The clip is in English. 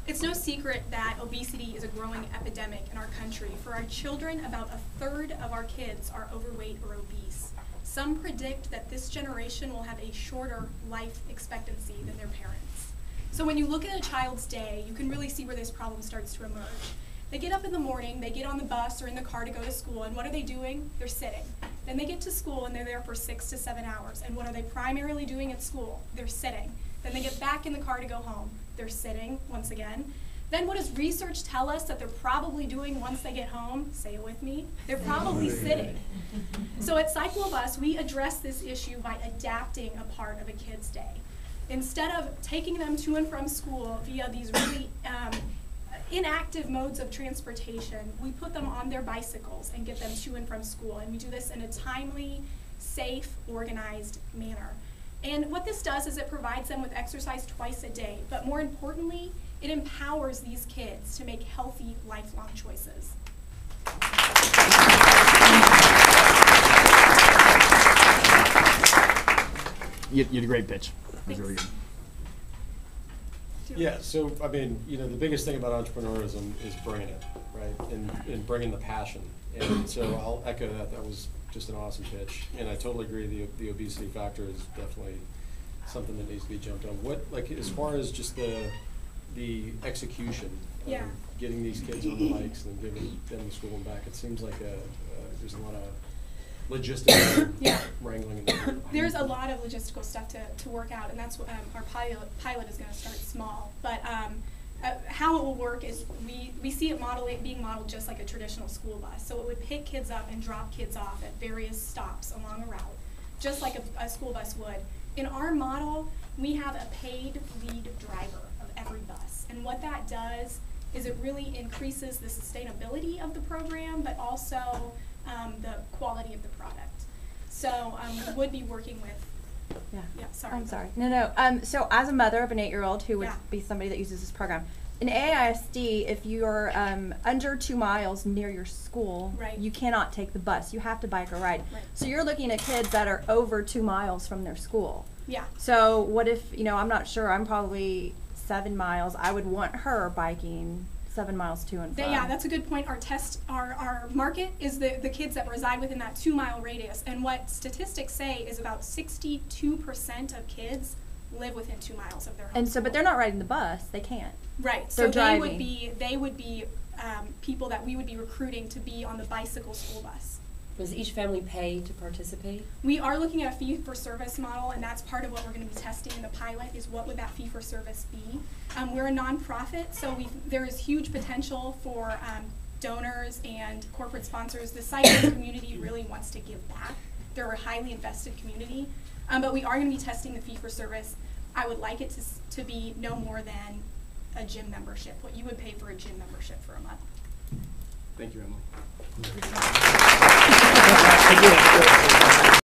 It's no secret that obesity is a growing epidemic in our country. For our children, about a third of our kids are overweight or obese. Some predict that this generation will have a shorter life expectancy than their parents. So when you look at a child's day, you can really see where this problem starts to emerge. They get up in the morning, they get on the bus or in the car to go to school, and what are they doing? They're sitting. Then they get to school and they're there for 6 to 7 hours. And what are they primarily doing at school? They're sitting. Then they get back in the car to go home. They're sitting once again. Then what does research tell us that they're probably doing once they get home? Say it with me. They're probably sitting. So at Cyclobus, we address this issue by adapting a part of a kid's day. Instead of taking them to and from school via these really inactive modes of transportation, we put them on their bicycles and get them to and from school. And we do this in a timely, safe, organized manner. And what this does is it provides them with exercise twice a day, but more importantly, it empowers these kids to make healthy, lifelong choices. You had a great pitch. It was really good. Yeah, so I mean, you know, the biggest thing about entrepreneurism is bringing it, right, and bringing the passion. And so I'll echo that. That was just an awesome pitch, and I totally agree. The obesity factor is definitely something that needs to be jumped on. What, like, as far as just the execution, Yeah. Getting these kids on the bikes and giving them to school and back, it seems like there's a lot of logistical wrangling. There's a lot of logistical stuff to work out, and that's what our pilot is going to start small. But how it will work is we see it being modeled just like a traditional school bus. So it would pick kids up and drop kids off at various stops along a route, just like a school bus would. In our model, we have a paid lead driver of every bus. And what that does is it really increases the sustainability of the program, but also the quality of the product. So we would be working with, sorry. I'm sorry. No. So as a mother of an 8-year-old who would be somebody that uses this program, in AISD, if you're under 2 miles near your school, you cannot take the bus. You have to bike or ride. Right. So you're looking at kids that are over 2 miles from their school. Yeah. So what if, I'm not sure, I'm probably 7 miles. I would want her biking 7 miles to and from. Yeah, that's a good point. Our market is the kids that reside within that 2-mile radius. And what statistics say is about 62% of kids live within 2 miles of their home. And so, but they're not riding the bus. They can't. Right. They're so driving. they would be people that we would be recruiting to be on the bicycle school bus. Does each family pay to participate? We are looking at a fee-for-service model, and that's part of what we're going to be testing in the pilot is what would that fee-for-service be. We're a nonprofit, so there is huge potential for donors and corporate sponsors. The cycling community really wants to give back. They're a highly invested community, but we are going to be testing the fee-for-service. I would like it to be no more than a gym membership, what you would pay for a gym membership for a month. Thank you, Emily. Thank you.